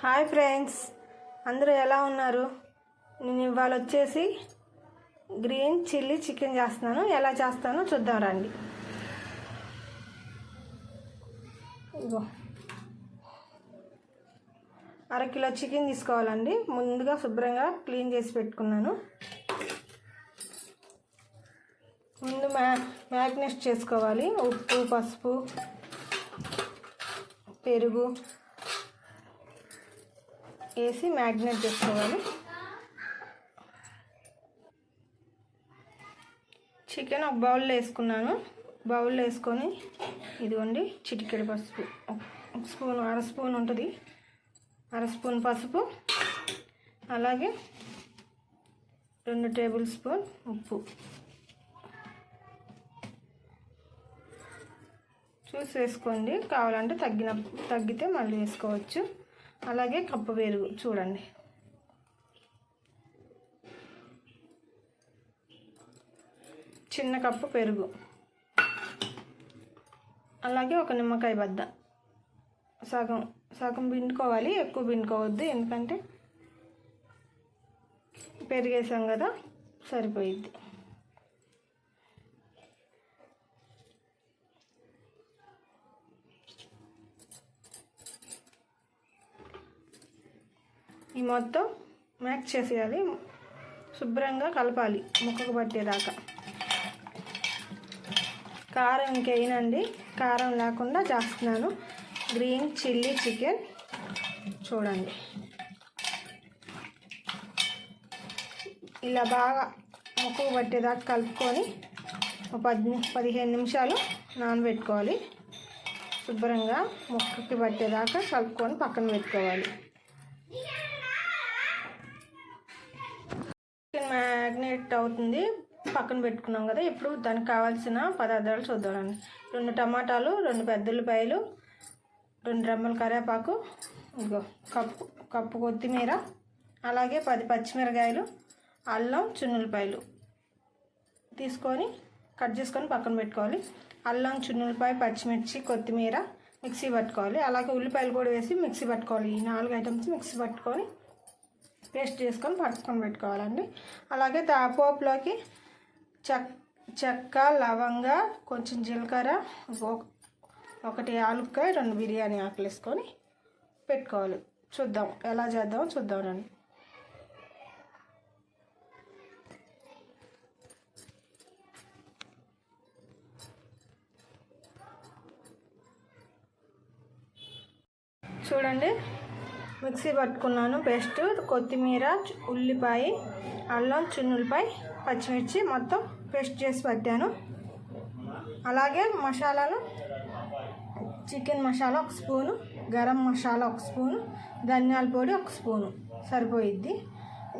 Hi friends, అందరూ ఎలా ఉన్నారు? నేను ఇవాళ వచ్చేసి గ్రీన్ చిల్లీ చికెన్ చేస్తున్నాను. ఎలా చేస్తానో చూద్దాం రండి. ఇగో అరకిలో చికెన్ తీసుకోవాలండి. ముందుగా శుభ్రంగా క్లీన్ చేసి పెట్టుకున్నాను. ముందు మ్యాగ్నేట్ చేసుకోవాలి. ఉప్పు, పసుపు, పెరుగు వేసి మ్యాగ్నేట్ చేసుకోవాలి. చికెన్ ఒక బౌల్లో వేసుకున్నాను. బౌల్లో వేసుకొని ఇదిగోండి చిటికెడు పసుపు, ఒక స్పూన్, అర స్పూన్ ఉంటుంది, అర స్పూన్ పసుపు, అలాగే 2 టేబుల్ స్పూన్ ఉప్పు చూసి వేసుకోండి. కావాలంటే తగ్గితే మళ్ళీ వేసుకోవచ్చు. అలాగే కప్పు పెరుగు చూడండి. చిన్న కప్పు పెరుగు, అలాగే ఒక నిమ్మకాయ బద్ద సగం పిండుకోవాలి, ఎక్కువ పిండుకోవద్దు, ఎందుకంటే పెరిగేసాం కదా, సరిపోయిద్ది. ఈ మొత్తం మ్యాక్స్ చేసేయాలి, శుభ్రంగా కలపాలి ముక్కకు పట్టేదాకా. కారం ఇంకేనండి, కారం లేకుండా చేస్తున్నాను గ్రీన్ చిల్లీ చికెన్. చూడండి, ఇలా బాగా ముక్కకు పట్టేదాకా కలుపుకొని 15 నిమిషాలు నానబెట్టుకోవాలి. శుభ్రంగా ముక్కకి పట్టేదాకా కలుపుకొని పక్కన పెట్టుకోవాలి. చికెన్ మ్యాగ్నేట్ అవుతుంది, పక్కన పెట్టుకున్నాం కదా. ఇప్పుడు దానికి కావాల్సిన పదార్థాలు చూద్దామండి. 2 టమాటాలు, 2 పెద్ద ఉల్లిపాయలు, 2 రెమ్మల కరివేపాకు, ఇంకో కప్పు కొత్తిమీర, అలాగే 10 పచ్చిమిరకాయలు, అల్లం, చున్నులపాయలు తీసుకొని కట్ చేసుకొని పక్కన పెట్టుకోవాలి. అల్లం, చున్నులపాయ, పచ్చిమిర్చి, కొత్తిమీర మిక్సీ పట్టుకోవాలి. అలాగే ఉల్లిపాయలు కూడా వేసి మిక్సీ పట్టుకోవాలి. ఈ 4 ఐటమ్స్ మిక్సీ పట్టుకొని పేస్ట్ చేసుకొని పట్టుకొని పెట్టుకోవాలండి. అలాగే పోపులోకి చెక్క, లవంగ, కొంచెం జీలకర్ర, 1 యాలక్కాయ, 2 బిర్యానీ ఆకులు వేసుకొని పెట్టుకోవాలి. చూద్దాం ఎలా చేద్దామో చూద్దాం రండి. చూడండి, మిక్సీ పట్టుకున్నాను పేస్ట్. కొత్తిమీర, ఉల్లిపాయ, అల్లం, చున్నులపాయ, పచ్చిమిర్చి మొత్తం పేస్ట్ చేసి పట్టాను. అలాగే మసాలాలు, chicken masala 1 spoon, garam masala 1 spoon, ధనియాల పొడి 1 స్పూను సరిపోయిద్ది.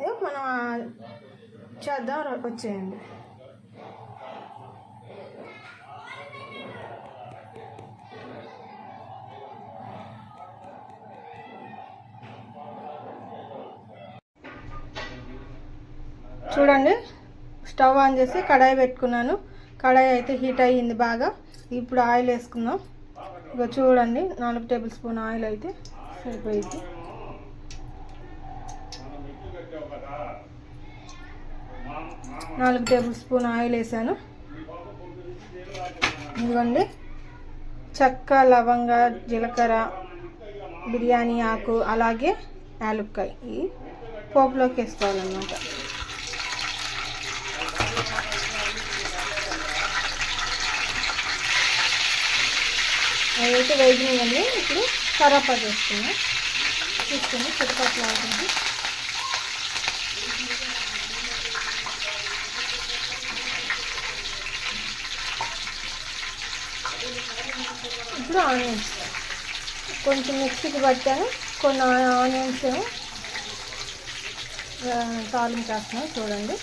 ఇది మనం చేద్దాం, వచ్చేయండి. చూడండి, స్టవ్ ఆన్ చేసి కడాయి పెట్టుకున్నాను. కడాయి అయితే హీట్ అయ్యింది బాగా. ఇప్పుడు ఆయిల్ వేసుకుందాం. ఇక చూడండి, 4 టేబుల్ స్పూన్ ఆయిల్ అయితే సరిపోయింది. నాలుగు టేబుల్ స్పూన్ ఆయిల్ వేసాను. ఇదిగోండి చెక్క, లవంగ, జీలకర్ర, బిర్యానీ ఆకు, అలాగే యాలక్కాయ ఈ పోపులోకి వేసుకోవాలన్నమాట. అదైతే వేగినాయండి. ఇప్పుడు కరివేపాకు వేసుకున్నాం, తీసుకుని చుట్టుపక్కల అవుతుంది. ఇప్పుడు ఆనియన్స్ కొంచెం మిక్సీకి పట్టాను, కొన్ని ఆనియన్స్ తాలింపు వేస్తున్నాను. చూడండి,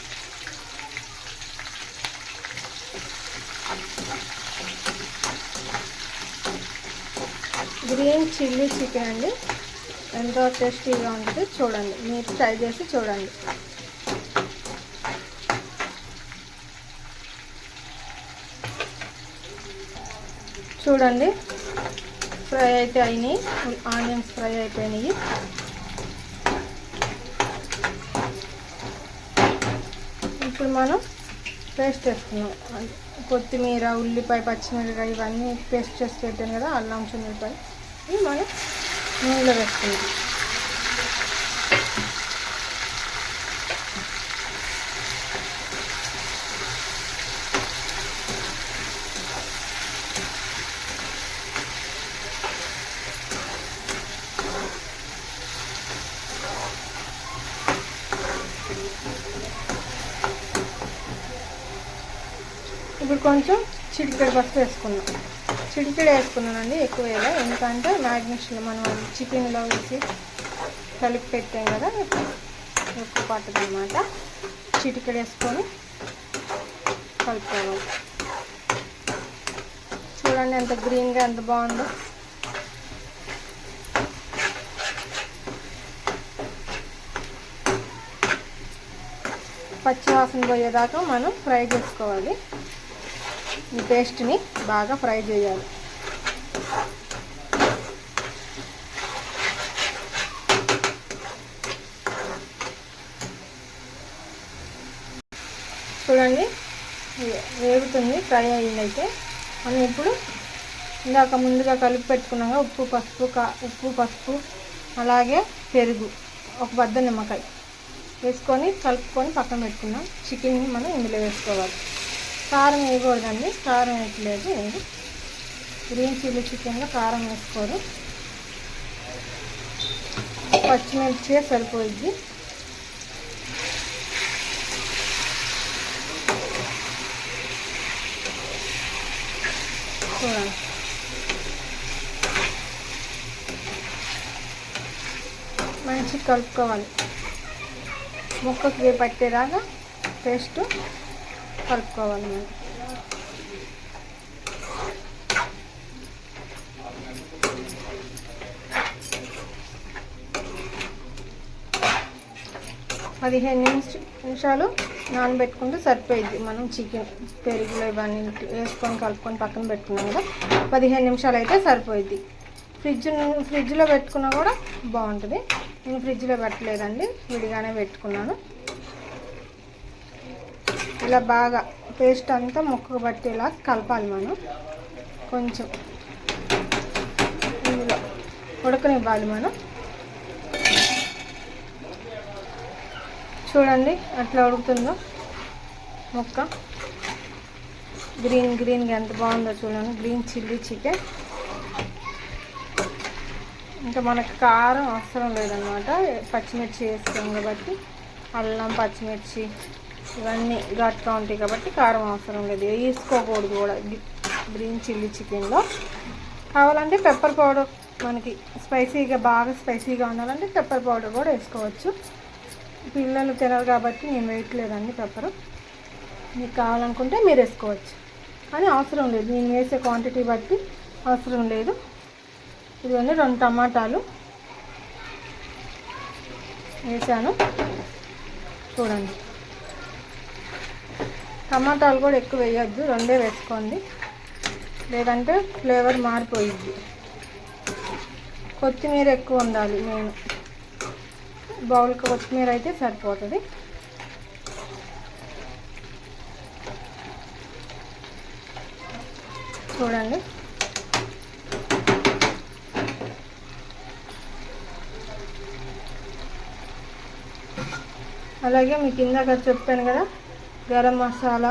గ్రీన్ చిల్లీ చికెన్ అండి, ఎంతో టేస్టీగా ఉంటుంది. చూడండి, మీరు ట్రై చేసి చూడండి. చూడండి, ఫ్రై అయితే అయినాయి, ఆనియన్స్ ఫ్రై అయిపోయినాయి. ఇప్పుడు మనం పేస్ట్ వేసుకున్నాం. కొత్తిమీర, ఉల్లిపాయ, పచ్చిమిరపకాయ ఇవన్నీ పేస్ట్ చేసి పెట్టాను కదా, అల్లం చిన్నులపాయ ఇవి మనం నూనెలో వేసుకుంటాం. ఇప్పుడు కొంచెం చిటికెడు పసుపు వేసుకున్నాం. చిటికెడు వేసుకున్నానండి, ఎక్కువ వేయాలి. ఎందుకంటే మ్యాగ్నేషన్లో మనం చికెన్లో వేసి కలిపి పెట్టాం కదా, ఎక్కువ పట్టదు అన్నమాట. చిటికెడు వేసుకొని కలుపుకోవాలి. చూడండి ఎంత గ్రీన్గా ఎంత బాగుందో. పచ్చి వాసన పోయేదాకా మనం ఫ్రై చేసుకోవాలి. ఈ పేస్ట్ని బాగా ఫ్రై చేయాలి. చూడండి వేగుతుంది, ఫ్రై అయిందైతే. మనం ఇప్పుడు ఇందాక ముందుగా కలిపి పెట్టుకున్నాక ఉప్పు పసుపు అలాగే పెరుగు, ఒక బద్ద నిమ్మకాయ వేసుకొని కలుపుకొని పక్కన పెట్టుకున్నాం. చికెన్ని మనం ఇందులో వేసుకోవాలి. కారం వేయకూడదండి, కారం వేయట్లేదు. గ్రీన్ చిల్లీ చికెన్లో కారం వేసుకోరు, పచ్చిమిర్చి సరిపోయిద్ది. చూడండి మంచిగా కలుపుకోవాలి. ముక్కకి పట్టేదాకా పేస్ట్ కలుపుకోవాలి మనం. పదిహేను నిమిషాలు నానబెట్టుకుంటే సరిపోయిద్ది. మనం చికెన్ పెరుగులో ఇవన్నీ వేసుకొని కలుపుకొని పక్కన పెట్టుకున్నాం కదా, 15 నిమిషాలు అయితే సరిపోయిద్ది. ఫ్రిడ్జ్లో పెట్టుకున్నా కూడా బాగుంటుంది. నేను ఫ్రిడ్జ్లో పెట్టలేదండి, విడిగానే పెట్టుకున్నాను. ఇలా బాగా పేస్ట్ అంతా ముక్కకు పట్టేలా కలపాలి మనం. కొంచెం ఇందులో ఉడకనివ్వాలి మనం. చూడండి అట్లా ఉడుకుతుందో ముక్క. గ్రీన్గా ఎంత బాగుందో చూడండి. Green chilli chicken. ఇంకా మనకు కారం అవసరం లేదనమాట, పచ్చిమిర్చి వేస్తాం కాబట్టి. అల్లం పచ్చిమిర్చి ఇవన్నీ ఘాటుగా ఉంటాయి కాబట్టి కారం అవసరం లేదు, వేసుకోకూడదు కూడా గ్రీన్ చిల్లీ చికెన్లో. కావాలంటే పెప్పర్ పౌడర్, మనకి బాగా స్పైసీగా ఉండాలంటే పెప్పర్ పౌడర్ కూడా వేసుకోవచ్చు. పిల్లలు తినరు కాబట్టి నేను వేయట్లేదండి పెప్పరు. మీకు కావాలనుకుంటే మీరు వేసుకోవచ్చు, కానీ అవసరం లేదు. నేను వేసే క్వాంటిటీ బట్టి అవసరం లేదు. ఇవన్నీ 2 టమాటాలు వేసాను. చూడండి టమాటాలు కూడా ఎక్కువ వేయొద్దు, 2 వేసుకోండి, లేదంటే ఫ్లేవర్ మారిపోయిద్ది. కొత్తిమీర ఎక్కువ ఉండాలి. నేను బౌల్కి కొత్తిమీర అయితే సరిపోతుంది. చూడండి అలాగే మీకు ఇందాక చెప్పాను కదా, గరం మసాలా,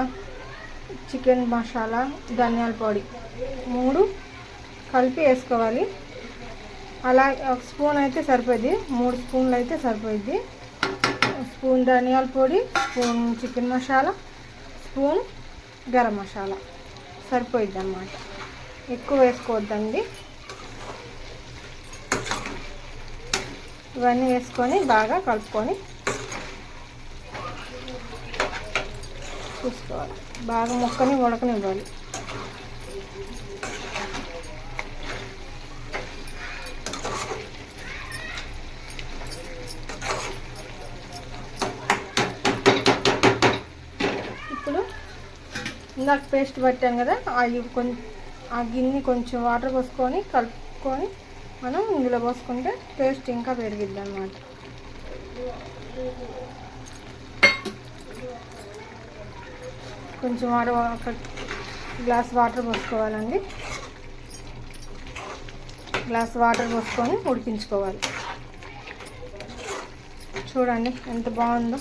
చికెన్ మసాలా, ధనియాల పొడి 3 కలిపి వేసుకోవాలి. అలా 1 స్పూన్ అయితే సరిపోద్ది, 3 స్పూన్లు అయితే సరిపోద్ది. స్పూన్ ధనియాల పొడి, spoon chicken masala, spoon garam masala సరిపోద్ది అన్నమాట. ఎక్కువ వేసుకోవద్దండి. ఇవన్నీ వేసుకొని బాగా కలుపుకొని చూసుకోవాలి. బాగా ముక్కని ఉడకనివ్వాలి. ఇప్పుడు ఇందాక పేస్ట్ పట్టాను కదా, ఆ గిన్నె కొంచెం వాటర్ పోసుకొని కలుపుకొని మనం ఇందులో పోసుకుంటే టేస్ట్ ఇంకా పెరిగిద్ది అన్నమాట. కొంచెం ఒక గ్లాస్ వాటర్ పోసుకోవాలండి. గ్లాస్ వాటర్ పోసుకొని ఉడికించుకోవాలి. చూడండి ఎంత బాగుందో.